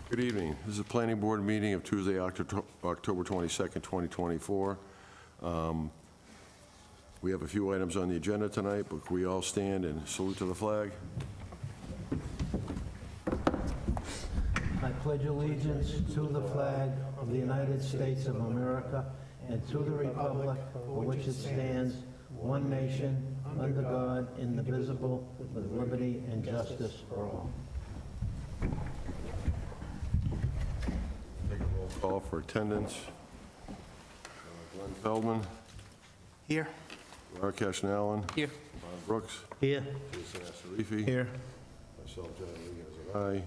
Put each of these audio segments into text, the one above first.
Good evening. This is a planning board meeting of Tuesday, October 22nd, 2024. We have a few items on the agenda tonight, but can we all stand and salute to the flag? I pledge allegiance to the flag of the United States of America and to the republic for which it stands, one nation, under God, indivisible, with liberty and justice for all. Take a roll call for attendance. Glenn Feldman, Here. Rakesh Nalin, Here. Ron Brooks, Here. Jason Asarifi. Here. Myself, John Regan, is an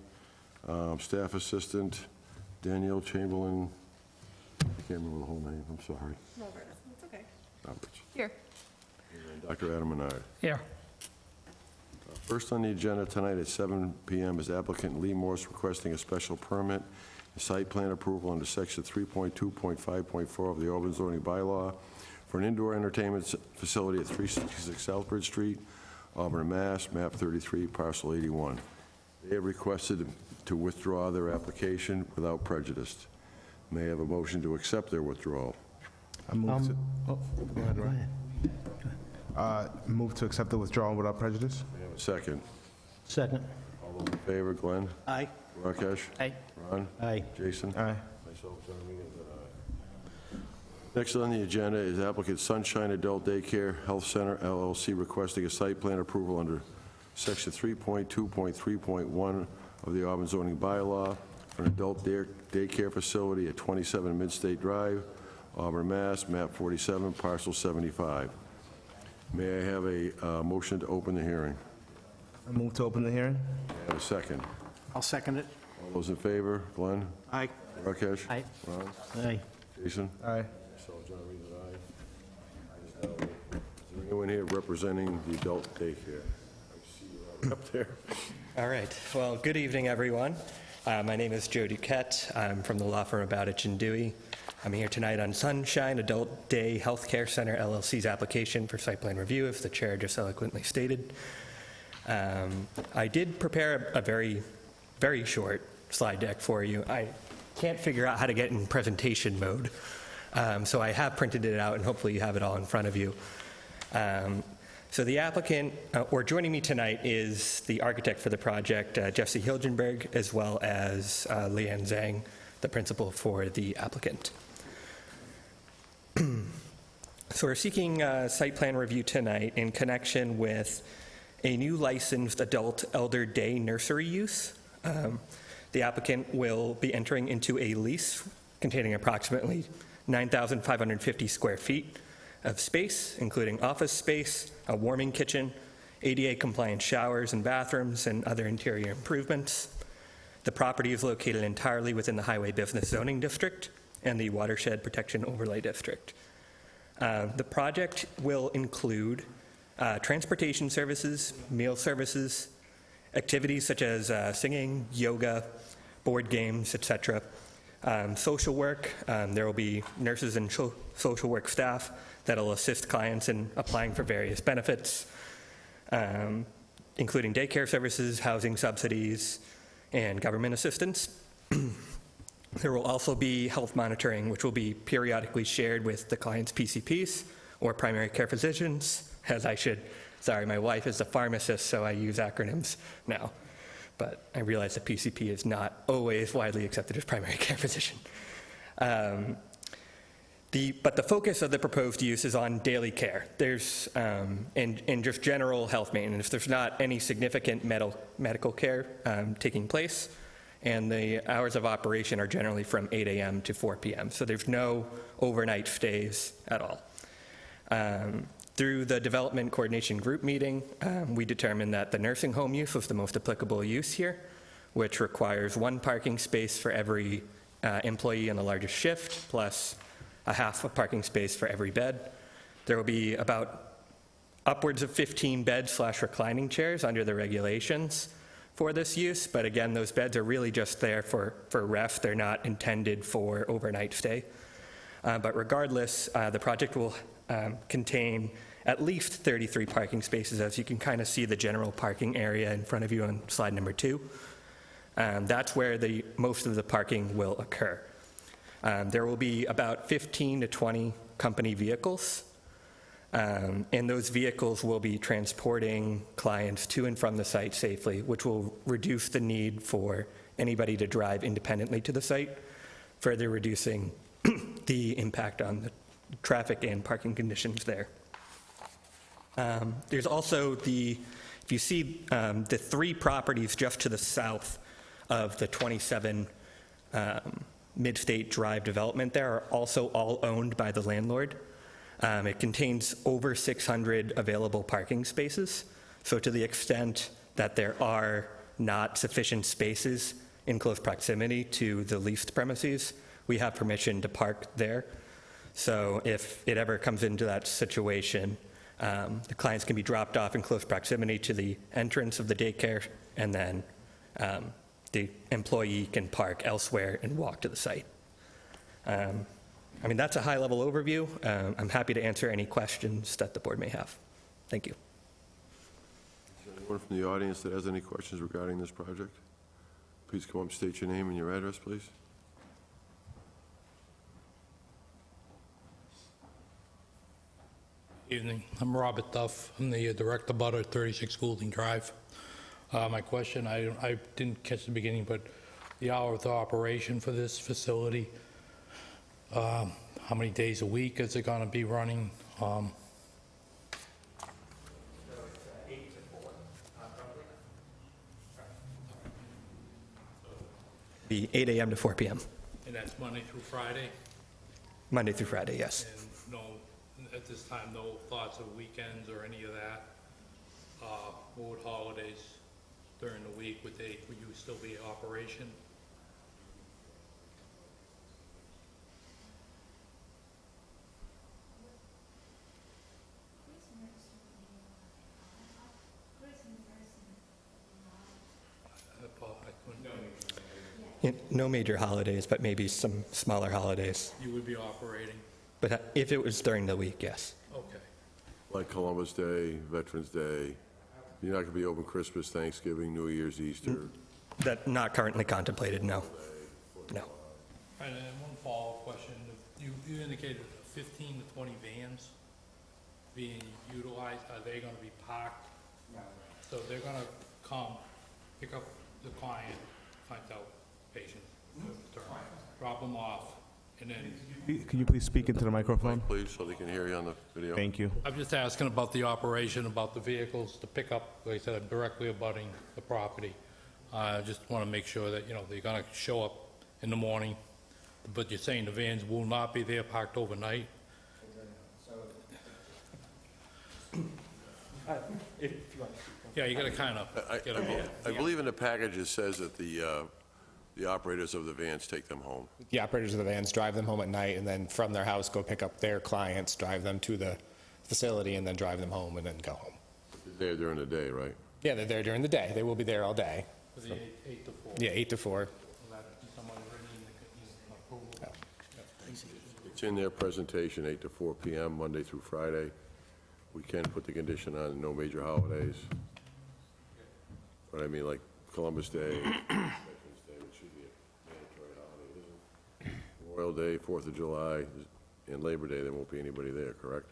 aye. Staff Assistant Danielle Chamberlain, I can't remember the whole name, I'm sorry. Roberts, it's okay. Roberts. Here. And Dr. Adam Menard. Here. First on the agenda tonight at 7 p.m. is applicant Lee Morse requesting a special permit and site plan approval under section 3.2.5.4 of the Auburn zoning bylaw for an indoor entertainment facility at 366 Southbridge Street, Auburn, Mass., map 33, parcel 81. They have requested to withdraw their application without prejudice. May I have a motion to accept their withdrawal? I move to, Go ahead. move to accept the withdrawal without prejudice. May I have a second? Second. All those in favor, Glenn? Aye. Rakesh? Aye. Ron? Aye. Jason? Aye. Myself, John Regan, is an aye. Next on the agenda is applicant Sunshine Adult Daycare Health Center LLC requesting a site plan approval under section 3.2.3.1 of the Auburn zoning bylaw for an adult daycare facility at 27 Midstate Drive, Auburn, Mass., map 47, parcel 75. May I have a motion to open the hearing? I move to open the hearing. May I have a second? I'll second it. All those in favor? Glenn? Aye. Rakesh? Aye. Ron? Aye. Jason? Aye. Myself, John Regan, aye. Is there anyone here representing the adult daycare? I see you up there. All right. Well, good evening, everyone. My name is Joe Duquette. I'm from the law firm Bowditch and Dewey. I'm here tonight on Sunshine Adult Day Healthcare Center LLC's application for site plan review, as the chair just eloquently stated. I did prepare a very, very short slide deck for you. I can't figure out how to get in presentation mode, so I have printed it out, and hopefully you have it all in front of you. So the applicant, or joining me tonight, is the architect for the project, Jesse Hilgenberg, as well as Leanne Zhang, the principal for the applicant. So we're seeking site plan review tonight in connection with a new licensed adult elder day nursery use. The applicant will be entering into a lease containing approximately 9,550 square feet of space, including office space, a warming kitchen, ADA-compliant showers and bathrooms, and other interior improvements. The property is located entirely within the Highway Business Zoning District and the Watershed Protection Overlay District. The project will include transportation services, meal services, activities such as singing, yoga, board games, etc. Social work, there will be nurses and social work staff that will assist clients in applying for various benefits, including daycare services, housing subsidies, and government assistance. There will also be health monitoring, which will be periodically shared with the client's PCPs or primary care physicians, as I should. Sorry, my wife is a pharmacist, so I use acronyms now. But I realize that PCP is not always widely accepted as primary care physician. But the focus of the proposed use is on daily care. There's, and just general health maintenance. There's not any significant medical care taking place, and the hours of operation are generally from 8 a.m. to 4 p.m. So there's no overnight stays at all. Through the development coordination group meeting, we determined that the nursing home use was the most applicable use here, which requires one parking space for every employee on the largest shift, plus a half a parking space for every bed. There will be about upwards of 15 bed/reclining chairs under the regulations for this use, but again, those beds are really just there for rest. They're not intended for overnight stay. But regardless, the project will contain at least 33 parking spaces, as you can kind of see the general parking area in front of you on slide number 2. That's where most of the parking will occur. There will be about 15 to 20 company vehicles, and those vehicles will be transporting clients to and from the site safely, which will reduce the need for anybody to drive independently to the site, further reducing the impact on the traffic and parking conditions there. There's also if you see the 3 properties just to the south of the 27 Mid-State Drive development there are also all owned by the landlord. It contains over 600 available parking spaces. So to the extent that there are not sufficient spaces in close proximity to the leased premises, we have permission to park there. So if it ever comes into that situation, the clients can be dropped off in close proximity to the entrance of the daycare, and then the employee can park elsewhere and walk to the site. I mean, that's a high-level overview. I'm happy to answer any questions that the board may have. Thank you. Is there anyone from the audience that has any questions regarding this project? Please come up, state your name and your address, please. Evening. I'm Robert Duff. I'm the director butter at 36 Goulding Drive. My question, I didn't catch the beginning, but the hour of the operation for this facility, how many days a week is it going to be running? Be 8 a.m. to 4 p.m., And that's Monday through Friday? Monday through Friday, yes. And no, at this time, no thoughts of weekends or any of that? What would holidays during the week, would you still be in operation? I couldn't. No major holidays, but maybe some smaller holidays. You would be operating? But if it was during the week, yes. Okay. Like Columbus Day, Veterans Day. You're not going to be open Christmas, Thanksgiving, New Year's, Easter. That not currently contemplated, no. No. And then one follow-up question. You indicated 15 to 20 vans being utilized. Are they going to be parked? So they're going to come, pick up the client, find out patient, drop them off, and then Can you please speak into the microphone? Please, so they can hear you on the video. Thank you. I'm just asking about the operation, about the vehicles to pick up, like I said, directly abutting the property. I just want to make sure that, they're going to show up in the morning, but you're saying the vans will not be there parked overnight? Yeah, you got to kind of get them here. I believe in the package it says that the operators of the vans take them home. The operators of the vans drive them home at night, and then from their house, go pick up their clients, drive them to the facility, and then drive them home, and then go home. They're there during the day, right? Yeah, they're there during the day. They will be there all day. For the 8 to 4. Yeah, 8 to 4. Will that be someone already in the approval? It's in their presentation, 8 to 4 p.m., Monday through Friday. We can put the condition on no major holidays. But I mean, like Columbus Day, Veterans Day, which should be a mandatory holiday, isn't it? Memorial Day, 4th of July, and Labor Day, there won't be anybody there, correct?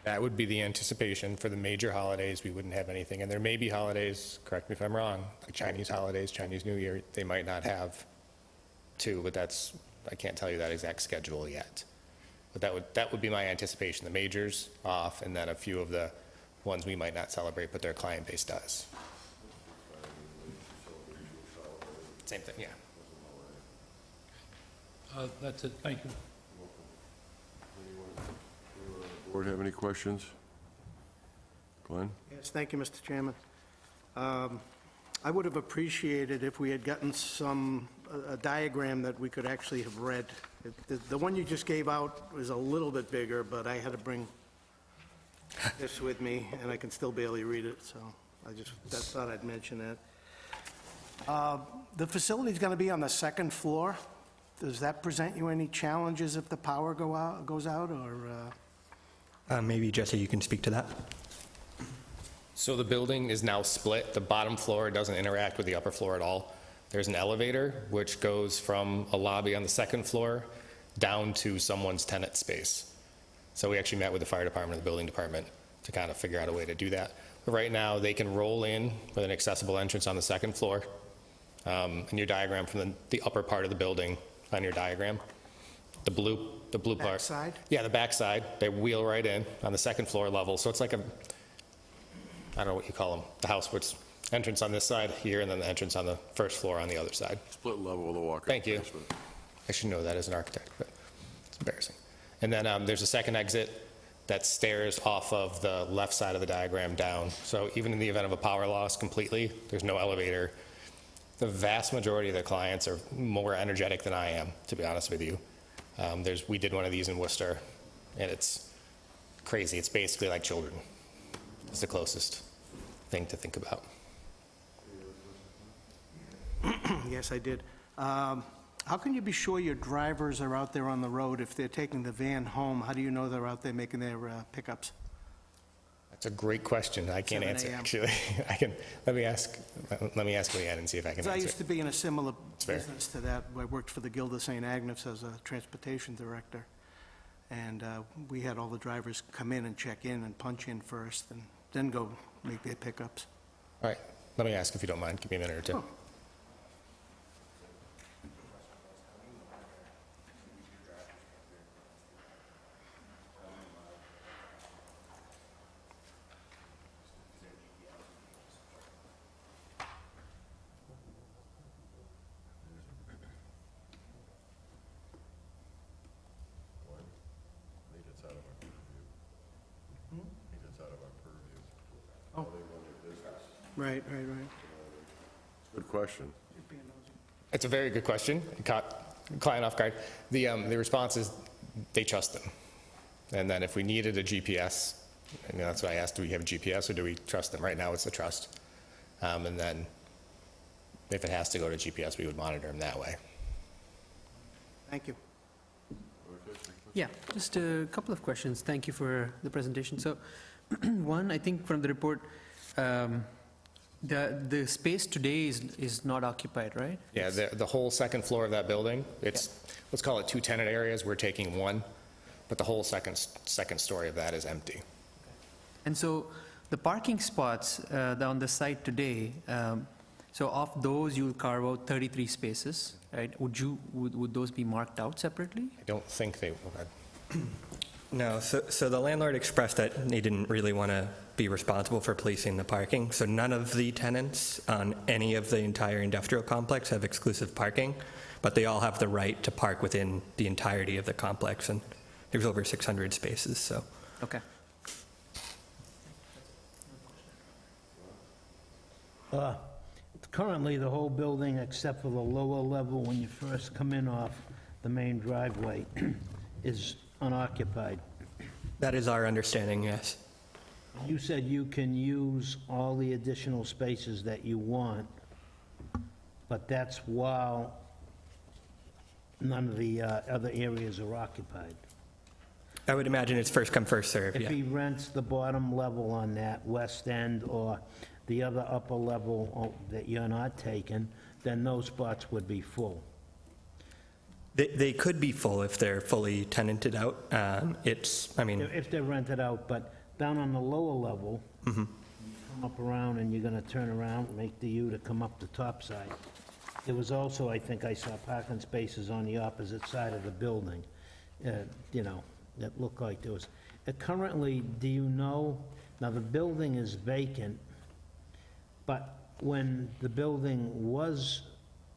That would be the anticipation. For the major holidays, we wouldn't have anything. And there may be holidays, correct me if I'm wrong, like Chinese holidays, Chinese New Year, they might not have too, but I can't tell you that exact schedule yet. But that would be my anticipation. The majors off, and then a few of the ones we might not celebrate, but their client base does. Same thing, yeah. That's it, thank you. Board have any questions? Glenn? Yes, thank you, Mr. Chairman. I would have appreciated if we had gotten a diagram that we could actually have read. The one you just gave out was a little bit bigger, but I had to bring this with me, and I can still barely read it, so I just thought I'd mention that. The facility's going to be on the second floor. Does that present you any challenges if the power goes out, or? Maybe, Jesse, you can speak to that. So the building is now split. The bottom floor doesn't interact with the upper floor at all. There's an elevator which goes from a lobby on the second floor down to someone's tenant space. So we actually met with the fire department and the building department to kind of figure out a way to do that. But right now, they can roll in with an accessible entrance on the second floor. In your diagram from the upper part of the building on your diagram, the blue part. Backside? Yeah, the backside. They wheel right in on the second floor level. So it's like a, I don't know what you call them, the house where it's entrance on this side here and then the entrance on the first floor on the other side. Split level with a walk-up Thank you. basement. I should know that as an architect, but it's embarrassing. And then there's a second exit that stairs off of the left side of the diagram down. So even in the event of a power loss completely, there's no elevator. The vast majority of the clients are more energetic than I am, to be honest with you. We did one of these in Worcester, and it's crazy. It's basically like children. It's the closest thing to think about. Yes, I did. How can you be sure your drivers are out there on the road if they're taking the van home? How do you know they're out there making their pickups? That's a great question. I can't 7 answer, a.m. actually. Let me ask Leanne and see if I can Because I used answer. to be in a similar fair. business to that. I worked for the Guild of St. Agnes as a transportation director. And we had all the drivers come in and check in and punch in first, and then go make their pickups. All right, let me ask if you don't mind. Give me a minute or two. Oh. I think it's out of our purview. I think it's out of our purview. Oh. How they run their business. Right. Good question. It's a very good question. It caught client off guard. The response is they trust them. And then if we needed a GPS, and that's why I asked, do we have a GPS or do we trust them? Right now, it's the trust. And then if it has to go to GPS, we would monitor them that way. Thank you. Yeah, just a couple of questions. Thank you for the presentation. So, one, I think from the report, the space today is not occupied, right? Yeah, the whole second floor of that building, let's call it 2 tenant areas. We're taking 1, but the whole second story of that is empty. And so the parking spots on the site today, so of those, you'll carve out 33 spaces, right? Would those be marked out separately? I don't think they would. No, so the landlord expressed that he didn't really want to be responsible for policing the parking, so none of the tenants on any of the entire industrial complex have exclusive parking, but they all have the right to park within the entirety of the complex, and there's over 600 spaces, so. Okay. Currently, the whole building, except for the lower level, when you first come in off the main driveway, is unoccupied. That is our understanding, yes. You said you can use all the additional spaces that you want, but that's while none of the other areas are occupied. I would imagine it's first come, first serve, If yeah. he rents the bottom level on that west end or the other upper level that you're not taking, then those spots would be full. They could be full if they're fully tenanted out. If they're rented out, but down on the lower level, you come up around and you're gonna turn around, make the U to come up the top side. There was also, I think I saw parking spaces on the opposite side of the building, that looked like there was. Currently, do you know, now the building is vacant, but when the building was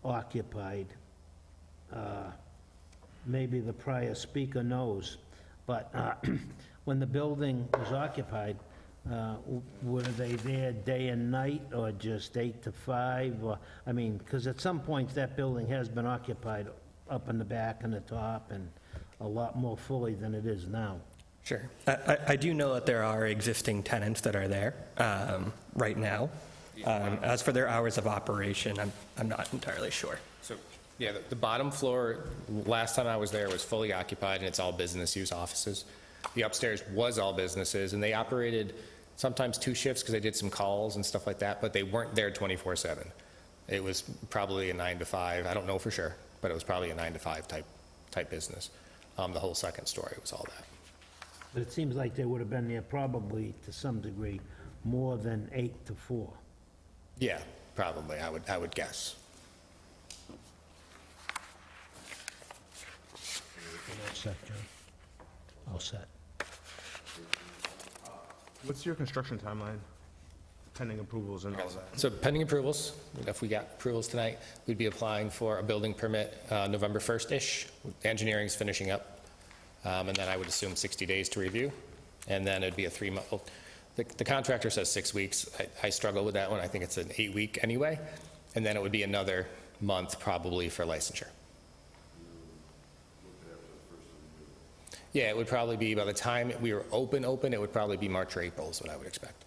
occupied, maybe the prior speaker knows, but when the building was occupied, were they there day and night, or just 8 to 5? Or, because at some point, that building has been occupied up in the back and the top, and a lot more fully than it is now. Sure. I do know that there are existing tenants that are there right now. As for their hours of operation, I'm not entirely sure. So, yeah, the bottom floor, last time I was there, was fully occupied, and it's all business use offices. The upstairs was all businesses, and they operated sometimes 2 shifts because they did some calls and stuff like that, but they weren't there 24/7. It was probably a 9 to 5, I don't know for sure, but it was probably a 9 to 5 type business. The whole second story was all that. But it seems like they would have been there probably, to some degree, more than 8 to 4. Yeah, probably, I would guess. All set, John? All set. What's your construction timeline? Pending approvals and all that? So pending approvals, if we got approvals tonight, we'd be applying for a building permit November 1st-ish. Engineering's finishing up, and then I would assume 60 days to review, and then it'd be a 3-month, well, the contractor says 6 weeks. I struggle with that one. I think it's an 8-week anyway, and then it would be another month probably for licensure. Yeah, it would probably be, by the time we were open, it would probably be March or April is what I would expect.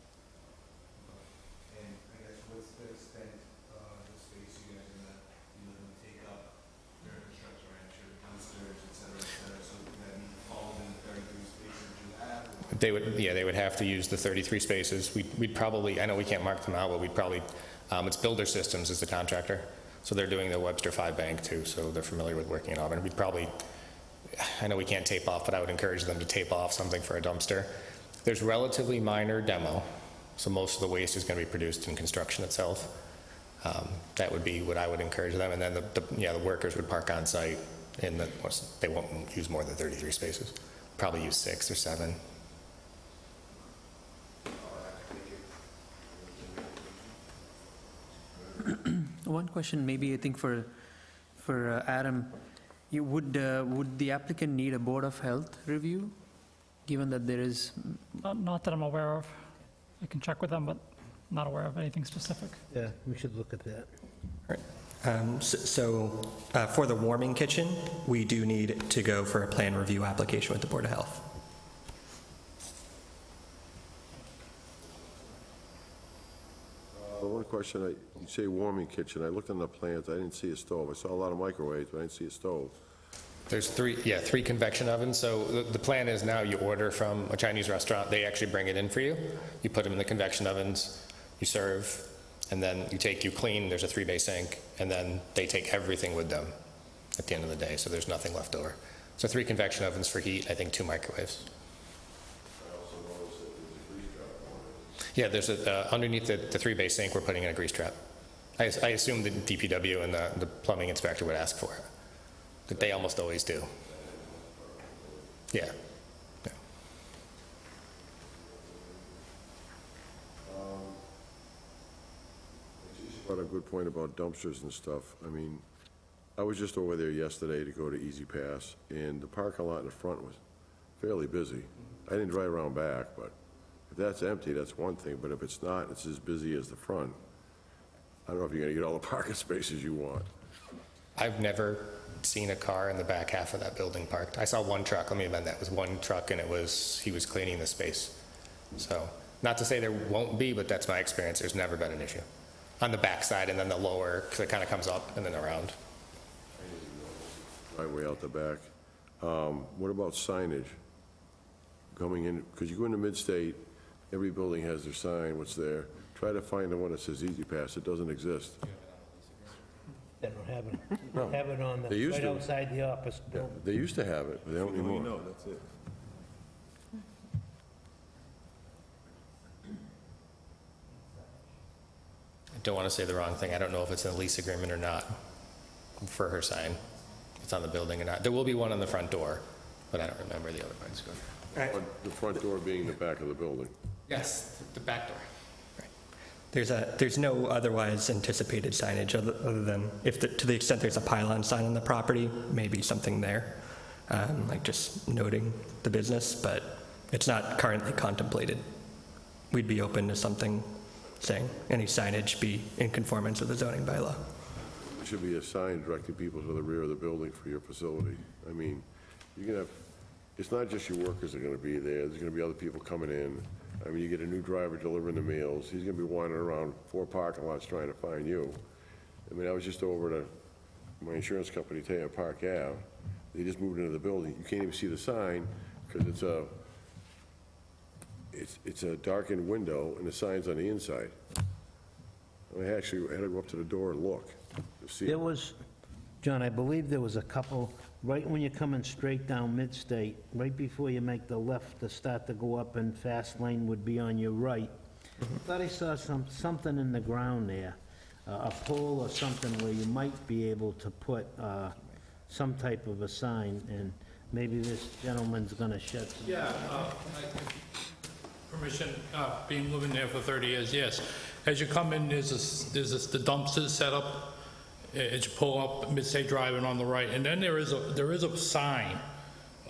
And I guess what's the extent of the space you guys are gonna be looking to take up during construction, right? Your dumpsters, et cetera, so that falls in the 33 spaces you have? Or- They would have to use the 33 spaces. We'd probably, I know we can't mark them out, but we'd probably, it's Builder Systems is the contractor, so they're doing the Webster 5 bank too, so they're familiar with working in Auburn. We'd probably, I know we can't tape off, but I would encourage them to tape off something for a dumpster. There's relatively minor demo, so most of the waste is going to be produced in construction itself. That would be what I would encourage them, and then the workers would park on site, and they won't use more than 33 spaces. Probably use 6 or 7. One question, maybe I think for Adam, would the applicant need a Board of Health review, given that there is, Not that I'm aware of. I can check with them, but not aware of anything specific. Yeah, we should look at that. For the warming kitchen, we do need to go for a plan review application with the Board of Health. One question, you say warming kitchen, I looked on the plans, I didn't see a stove. I saw a lot of microwaves, but I didn't see a stove. There's 3 convection ovens. So the plan is now you order from a Chinese restaurant, they actually bring it in for you. You put them in the convection ovens, you serve, and then you clean, there's a 3-bay sink, and then they take everything with them at the end of the day, so there's nothing left over. So 3 convection ovens for heat, I think 2 microwaves. Yeah, there's underneath the 3-bay sink, we're putting in a grease trap. I assume the DPW and the plumbing inspector would ask for it. That they almost always do. Yeah. What a good point about dumpsters and stuff. I mean, I was just over there yesterday to go to Easy Pass, and the parking lot in the front was fairly busy. I didn't drive around back, but if that's empty, that's one thing, but if it's not, it's as busy as the front. I don't know if you're gonna get all the parking spaces you want. I've never seen a car in the back half of that building parked. I saw one truck, let me amend that, it was one truck, and he was cleaning the space. So, not to say there won't be, but that's my experience, there's never been an issue. On the back side, and then the lower, because it kind of comes up and then around. Driveway out the back. What about signage? Coming in, because you go into Mid-State, every building has their sign, what's there. Try to find the one that says Easy Pass, it doesn't exist. They don't have it. They have it on They the, used right to. outside the office building. They used to have it, but they don't anymore. that's it. I don't want to say the wrong thing, I don't know if it's in the lease agreement or not for her sign. It's on the building or not. There will be one on the front door, but I don't remember the other parts. The front door being the back of the building. Yes, the back door. There's no otherwise anticipated signage other than to the extent there's a pylon sign on the property, maybe something there, like just noting the business, but it's not currently contemplated. We'd be open to something saying any signage be in conformance with the zoning bylaw. There should be a sign directing people to the rear of the building for your facility. I mean, you can have, it's not just your workers that are gonna be there, there's gonna be other people coming in. I mean, you get a new driver delivering the meals, he's gonna be wandering around 4 parking lots trying to find you. I mean, I was just over to my insurance company today on Park Ave. They just moved into the building, you can't even see the sign, because it's a darkened window and the sign's on the inside. I actually had to go up to the door and look to see. There was, John, I believe there was a couple, right when you're coming straight down Midstate, right before you make the left to start to go up and fast lane would be on your right. I thought I saw something in the ground there, a pole or something where you might be able to put some type of a sign, and maybe this gentleman's gonna shed some. Yeah, permission, being living there for 30 years, yes. As you come in, there's the dumpsters set up, as you pull up Midstate Drive and on the right, and then there is a sign,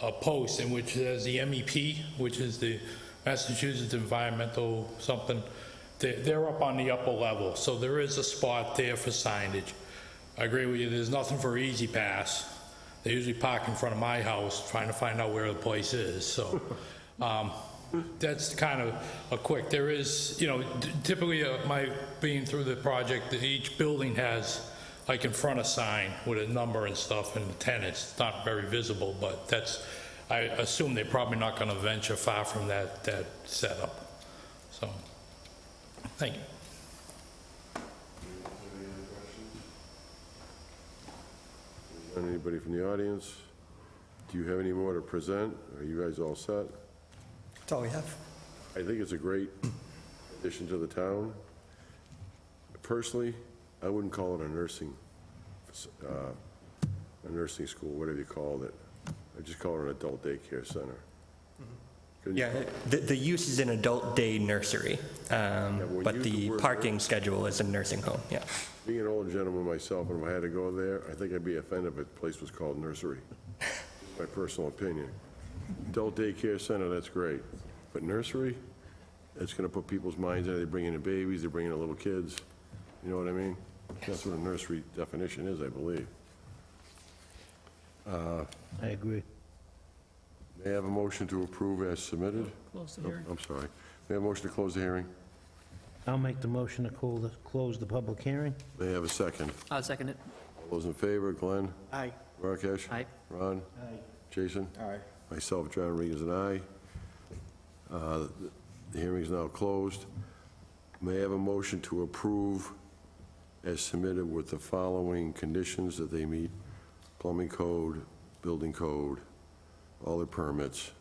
a post in which there's the MEP, which is the Massachusetts Environmental something. They're up on the upper level, so there is a spot there for signage. I agree with you, there's nothing for Easy Pass. They usually park in front of my house trying to find out where the place is, so that's kind of a quick. There is, typically my being through the project, each building has like in front a sign with a number and stuff and the tenants. It's not very visible, but I assume they're probably not going to venture far from that setup. So, thank you. Anybody from the audience? Do you have any more to present? Are you guys all set? That's all we have. I think it's a great addition to the town. Personally, I wouldn't call it a nursing school, whatever you call it. I just call it an adult daycare center. Couldn't you Yeah, call it- the use is an adult day nursery, we'll but use the the word parking schedule is a nursing home, yeah. Being an old gentleman myself, and if I had to go there, I think I'd be offended if a place was called nursery. My personal opinion. Adult daycare center, that's great. But nursery, it's gonna put people's minds in it. They bring in the babies, they bring in the little kids. You know what I mean? That's what a nursery definition is, I believe. I agree. May I have a motion to approve as submitted? Close the Oh, hearing. I'm sorry. May I have a motion to close the hearing? I'll make the motion to close the public hearing. May I have a second? I'll second it. All those in favor, Glenn? Aye. Rakesh? Aye. Ron? Aye. Jason? Aye. Myself, John Regan, is an aye. The hearing is now closed. May I have a motion to approve as submitted with the following conditions that they meet plumbing code, building code, all their permits?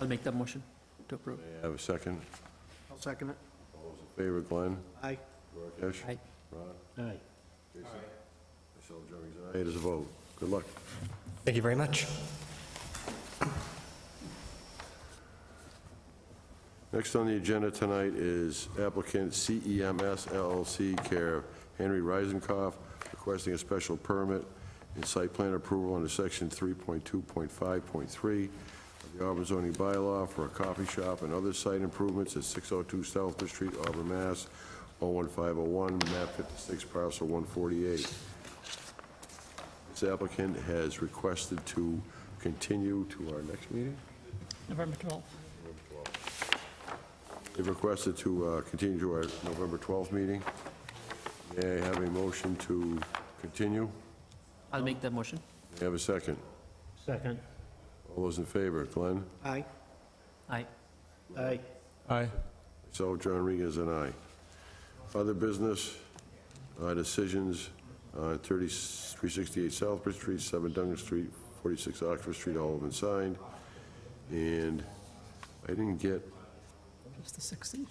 I'll make that motion to approve. May I have a second? I'll second it. All those in favor, Glenn? Aye. Rakesh? Aye. Ron? Aye. Jason? Myself, John Regan, is an aye. It is a vote. Good luck. Thank you very much. Next on the agenda tonight is applicant CEMS LLC, care of Henry Reisenkopf, requesting a special permit and site plan approval under section 3.2.5.3 of the Auburn zoning bylaw for a coffee shop and other site improvements at 602 Southbridge Street, Auburn, Mass. 01501, map 56, parcel 148. This applicant has requested to continue to our next meeting. November 12th. They've requested to continue to our November 12th meeting. May I have a motion to continue? I'll make that motion. May I have a second? Second. All those in favor, Glenn? Aye. Aye. Aye. Aye. Myself, John Regan, is an aye. Other business, decisions on 368 Southbridge Street, 7 Duncan Street, 46 Oxford Street, all have been signed. And I didn't get... Just the 16th.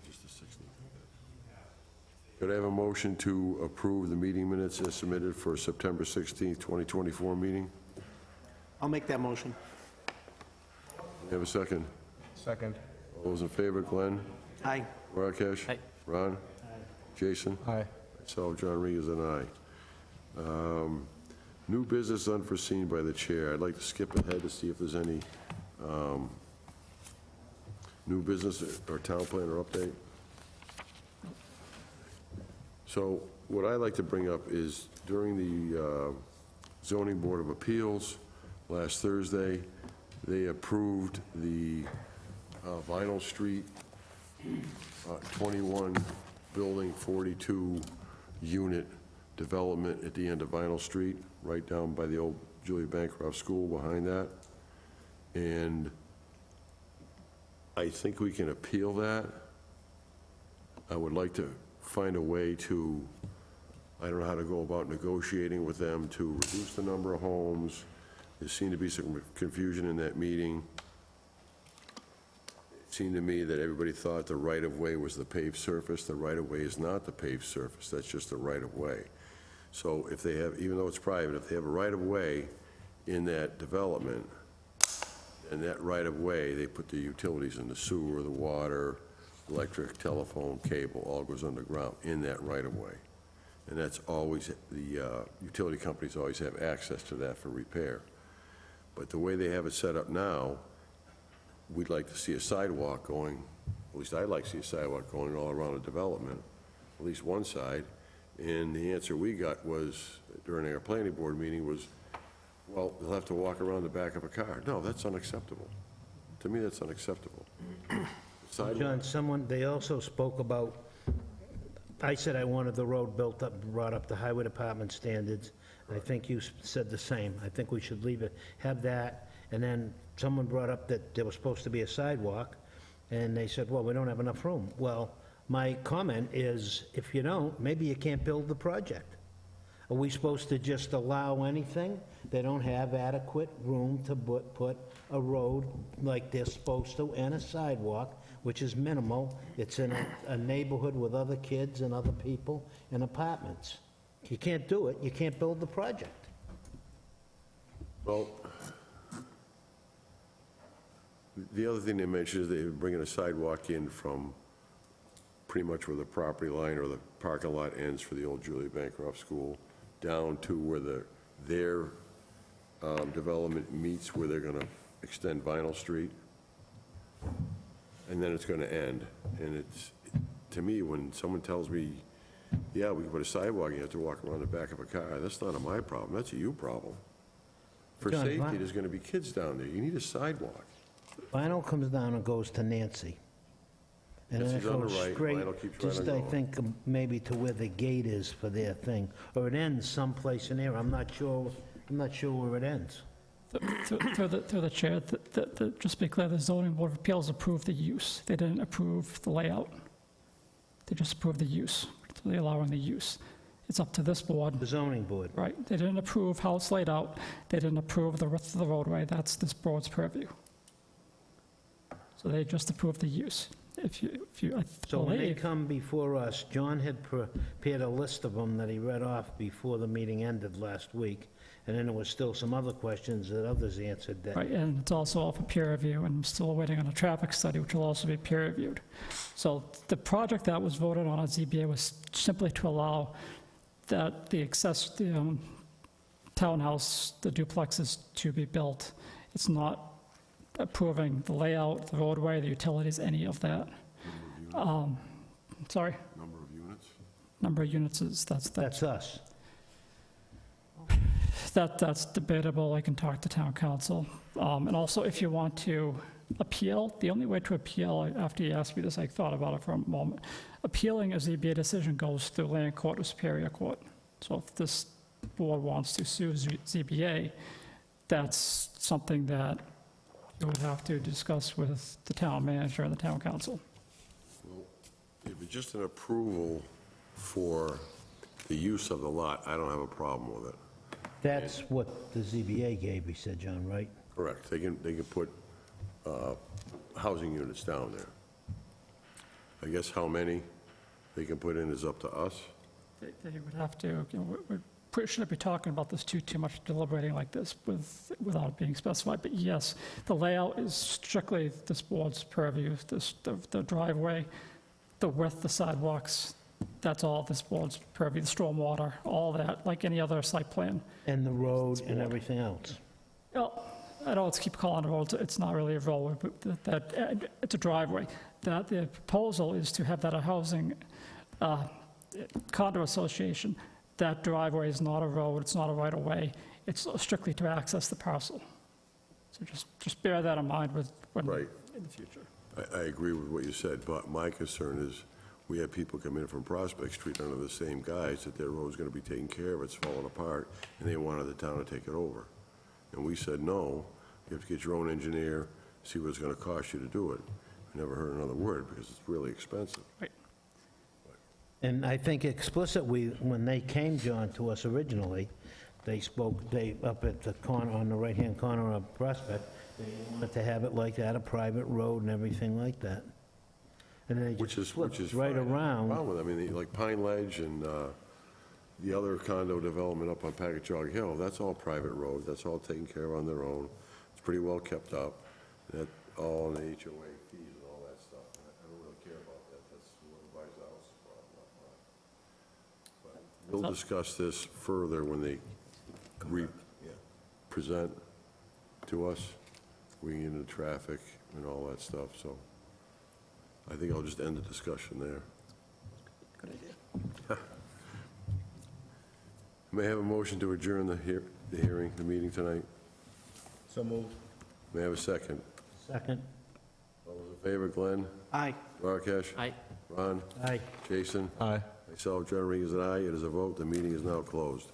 Just the 16th. Could I have a motion to approve the meeting minutes as submitted for September 16th, 2024 meeting? I'll make that motion. May I have a second? Second. All those in favor, Glenn? Aye. Rakesh? Aye. Ron? Jason? Aye. Myself, John Regan, is an aye. New business unforeseen by the chair. I'd like to skip ahead to see if there's any new business or town planner update. So what I'd like to bring up is during the zoning board of appeals last Thursday, they approved the Vinyl Street 21 building 42 unit development at the end of Vinyl Street, right down by the old Julia Bancroft School behind that. And I think we can appeal that. I would like to find a way to, I don't know how to go about negotiating with them to reduce the number of homes. There seemed to be some confusion in that meeting. It seemed to me that everybody thought the right-of-way was the paved surface. The right-of-way is not the paved surface, that's just the right-of-way. So if they have, even though it's private, if they have a right-of-way in that development, and that right-of-way, they put the utilities in the sewer, the water, electric, telephone, cable, all goes underground in that right-of-way. And that's always, the utility companies always have access to that for repair. But the way they have it set up now, we'd like to see a sidewalk going, at least I'd like to see a sidewalk going all around the development, at least one side. And the answer we got was, during our planning board meeting, was, well, they'll have to walk around the back of a car. No, that's unacceptable. To me, that's unacceptable. John, they also spoke about, I said I wanted the road built up, brought up to highway department standards. I think you said the same. I think we should leave it, have that, and then someone brought up that there was supposed to be a sidewalk, and they said, well, we don't have enough room. Well, my comment is, if you don't, maybe you can't build the project. Are we supposed to just allow anything? They don't have adequate room to put a road like they're supposed to, and a sidewalk, which is minimal. It's in a neighborhood with other kids and other people and apartments. If you can't do it, you can't build the project. Well, the other thing they mentioned is they're bringing a sidewalk in from pretty much where the property line or the parking lot ends for the old Julia Bancroft School, down to where their development meets where they're going to extend Vinyl Street, and then it's going to end. And it's, to me, when someone tells me, yeah, we can put a sidewalk, you have to walk around the back of a car, that's not my problem, that's a you problem. For John, safety, there's going to be kids down there, you need a sidewalk. Vinyl comes down and goes to Nancy. And then it Nancy's on the goes right, straight, Vinyl keeps right just on I going. think maybe to where the gate is for their thing, or it ends someplace in there. I'm not sure where it ends. Through the chair, just be clear, the zoning board of appeals approved the use. They didn't approve the layout. They just approved the use, so they're allowing the use. It's up to this board. The zoning board. Right, they didn't approve how it's laid out. They didn't approve the width of the roadway. That's this board's purview. So they just approved the use. If you, I So when they believe, come before us, John had prepared a list of them that he read off before the meeting ended last week, and then there was still some other questions that others answered that. right, and it's also all for peer review, and I'm still waiting on a traffic study, which will also be peer reviewed. So the project that was voted on at ZBA was simply to allow that the townhouse, the duplexes to be built. It's not approving the layout, the roadway, the utilities, any of that. Sorry, Number of units? number of units is, That's us. that's debatable. I can talk to town council. And also, if you want to appeal, the only way to appeal, after you asked me this, I thought about it for a moment. Appealing a ZBA decision goes through land court or superior court. So if this board wants to sue ZBA, that's something that you would have to discuss with the town manager and the town council. Well, if it's just an approval for the use of the lot, I don't have a problem with it. That's what the ZBA gave, he said, John, right? Correct. They can put housing units down there. I guess how many they can put in is up to us. They would have to, we shouldn't be talking about this too much deliberating like this without it being specified. But yes, the layout is strictly this board's purview, the driveway, the width, the sidewalks, that's all this board's purview, the stormwater, all that, like any other site plan. And the road and everything else. Well, I don't keep calling it a road, it's not really a road, but it's a driveway. That the proposal is to have that a housing condo association. That driveway is not a road, it's not a right-of-way, it's strictly to access the parcel. So just bear that in mind Right. in the future. I agree with what you said, but my concern is we have people come in from Prospect Street under the same guise that their road's going to be taken care of, it's falling apart, and they wanted the town to take it over. And we said, no, you have to get your own engineer, see what it's going to cost you to do it. never heard another word because it's really expensive. And I think explicitly, when they came, John, to us originally, they spoke, up at the corner, on the right-hand corner of Prospect, they wanted to have it like that, a private road and everything like that. And then they Which just is right flipped right around. with, I mean, like Pine Ledge and the other condo development up on Packagug Hill, that's all private road, that's all taken care of on their own. It's pretty well kept up, that, all on the HOA fees and all that stuff. And I don't really care about that, that's whoever buys the house is problem, not mine. But we'll discuss this further when they present to us, we get into traffic and all that stuff, so I think I'll just end the discussion there. Good idea. May I have a motion to adjourn the hearing, the meeting tonight? So moved. May I have a second? Second. All those in favor, Glenn? Aye. Duarkesh? Aye. Ron? Aye. Jason? Aye. Myself, John Regan, is an aye. It is a vote. The meeting is now closed.